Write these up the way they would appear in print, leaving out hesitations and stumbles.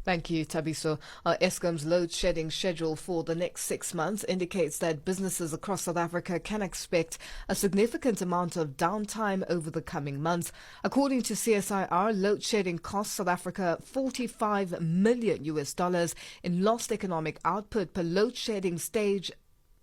Thank you, Tabiso. Eskom's load shedding schedule for the next 6 months indicates that businesses across South Africa can expect a significant amount of downtime over the coming months. According to CSIR, load shedding costs South Africa $45 million in lost economic output per load shedding stage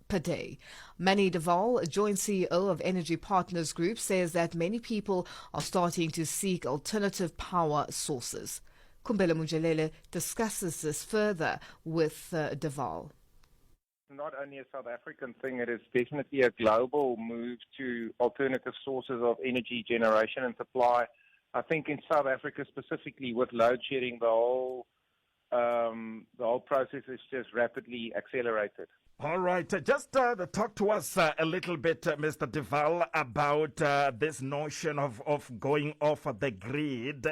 per day. Manie de Waal, a joint CEO of Energy Partners Group, says that many people are starting to seek alternative power sources. Kumbela Mujalele discusses this further with de Waal. Not only a South African thing, it is definitely a global move to alternative sources of energy generation and supply. I think in South Africa specifically, with load shedding, the whole process is just rapidly accelerated. All right, just talk to us a little bit, Mr. de Waal, about this notion of going off the grid.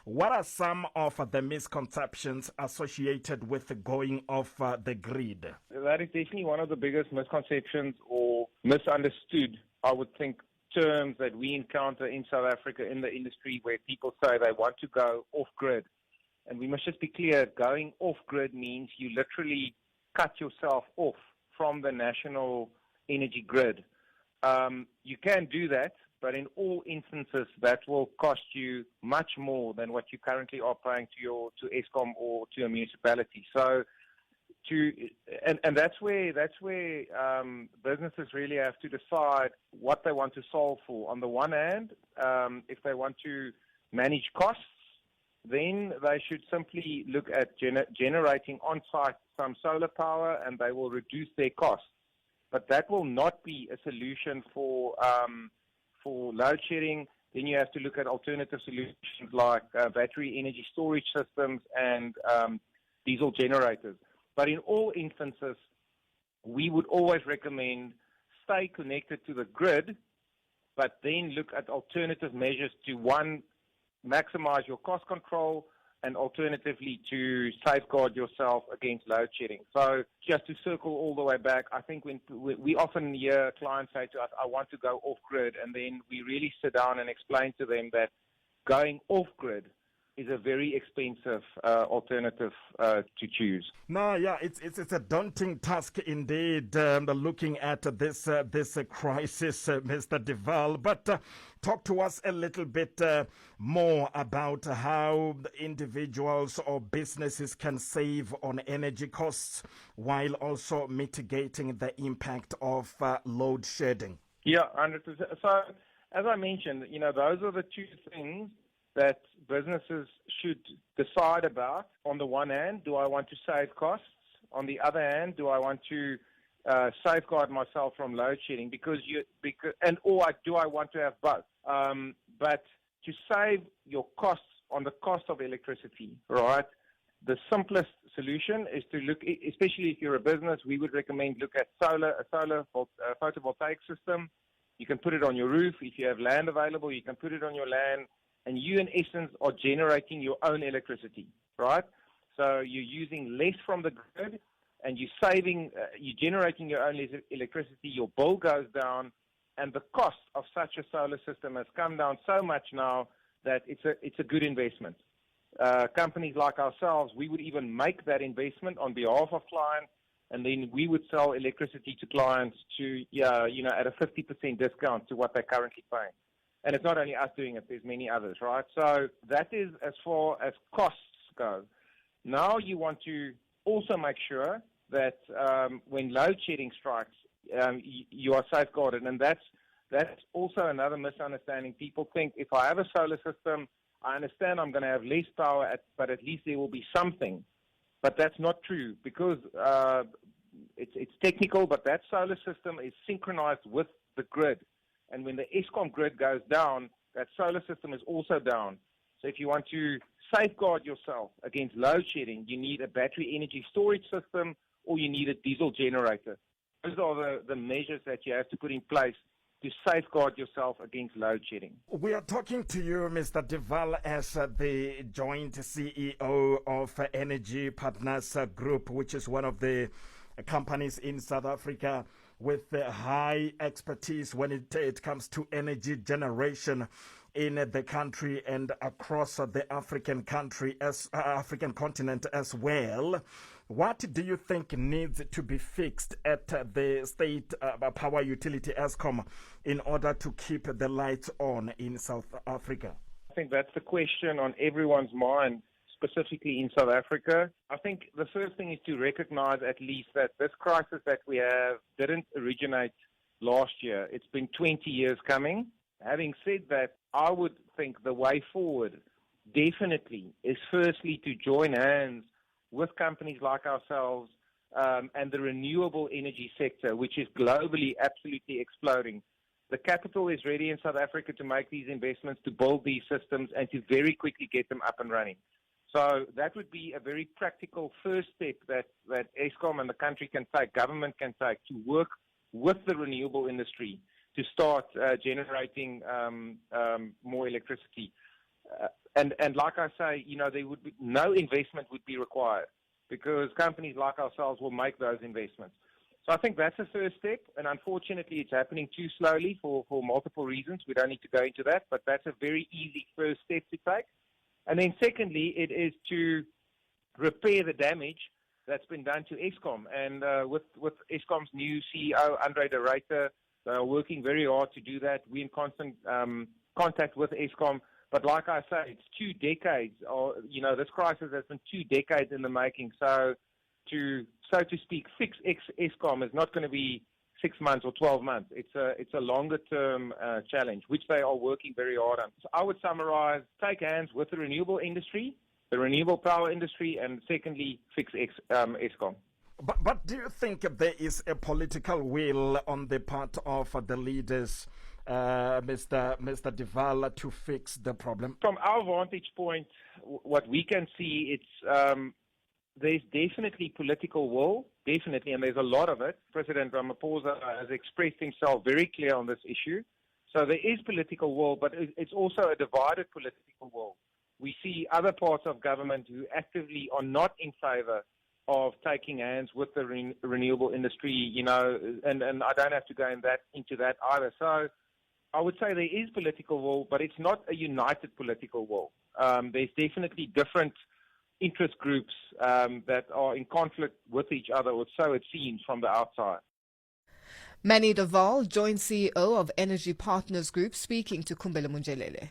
What are some of the misconceptions associated with going off the grid? That is definitely one of the biggest misconceptions or misunderstood, I would think, terms that we encounter in South Africa in the industry, where people say they want to go off-grid. And we must just be clear, going off-grid means you literally cut yourself off from the national energy grid. You can do that, but in all instances, that will cost you much more than what you currently are paying to Eskom or to a municipality. So, that's where businesses really have to decide what they want to solve for. On the one hand, if they want to manage costs, then they should simply look at generating on-site some solar power, and they will reduce their costs. But that will not be a solution for load shedding. Then you have to look at alternative solutions like battery energy storage systems and diesel generators. But in all instances, we would always recommend stay connected to the grid, but then look at alternative measures to, one, maximize your cost control, and alternatively to safeguard yourself against load shedding. So just to circle all the way back, I think when we often hear clients say to us, I want to go off-grid, and then we really sit down and explain to them that going off-grid is a very expensive alternative to choose. No, yeah, it's a daunting task indeed, looking at this crisis, Mr. de Waal. But talk to us a little bit more about how individuals or businesses can save on energy costs while also mitigating the impact of load shedding. Yeah, 100%. So, as I mentioned, those are the two things that businesses should decide about. On the one hand, do I want to save costs? On the other hand, do I want to safeguard myself from load shedding? Or do I want to have both? But to save your costs on the cost of electricity, right? The simplest solution is to look, especially if you're a business, we would recommend look at a solar photovoltaic system. You can put it on your roof. If you have land available, you can put it on your land. And you, in essence, are generating your own electricity, right? So you're using less from the grid, and you're generating your own electricity. Your bill goes down, and the cost of such a solar system has come down so much now that it's a good investment. Companies like ourselves, we would even make that investment on behalf of clients, and then we would sell electricity to clients at a 50% discount to what they're currently paying. And it's not only us doing it, there's many others, right? So that is as far as costs go. Now you want to also make sure that when load shedding strikes, you are safeguarded. And that's also another misunderstanding. People think if I have a solar system, I understand I'm going to have less power, but at least there will be something. But that's not true, because it's technical, but that solar system is synchronized with the grid. And when the Eskom grid goes down, that solar system is also down. So if you want to safeguard yourself against load shedding, you need a battery energy storage system, or you need a diesel generator. Those are the measures that you have to put in place to safeguard yourself against load shedding. We are talking to you, Mr. de Waal, as the joint CEO of Energy Partners Group, which is one of the companies in South Africa with high expertise when it comes to energy generation in the country and across the African continent as well. What do you think needs to be fixed at the state power utility Eskom in order to keep the lights on in South Africa? I think that's the question on everyone's mind, specifically in South Africa. I think the first thing is to recognize at least that this crisis that we have didn't originate last year. It's been 20 years coming. Having said that, I would think the way forward definitely is firstly to join hands with companies like ourselves and the renewable energy sector, which is globally absolutely exploding. The capital is ready in South Africa to make these investments, to build these systems, and to very quickly get them up and running. So that would be a very practical first step that Eskom and the country can take, government can take, to work with the renewable industry to start generating more electricity. And like I say, there would be no investment would be required because companies like ourselves will make those investments. So I think that's the first step, and unfortunately it's happening too slowly for multiple reasons. We don't need to go into that, but that's a very easy first step to take. And then secondly, it is to repair the damage that's been done to Eskom. And with Eskom's new CEO, Andre de Ruyter, they are working very hard to do that. We're in constant contact with Eskom. But like I say, it's 2 decades. This crisis has been 2 decades in the making. So to speak, fix Eskom is not going to be 6 months or 12 months. It's a longer term challenge, which they are working very hard on. So I would summarize: take hands with the renewable industry, the renewable power industry, and secondly, fix Eskom. But do you think there is a political will on the part of the leaders, Mr. de Waal, to fix the problem? From our vantage point, what we can see, it's there's definitely political will, definitely, and there's a lot of it. President Ramaphosa has expressed himself very clear on this issue. So there is political will, but it's also a divided political will. We see other parts of government who actively are not in favor of taking hands with the renewable industry, and I don't have to go into that either. So I would say there is political will, but it's not a united political will. There's definitely different interest groups that are in conflict with each other, or so it seems from the outside. Manie de Waal, joint CEO of Energy Partners Group, speaking to Kumbele Munjelele.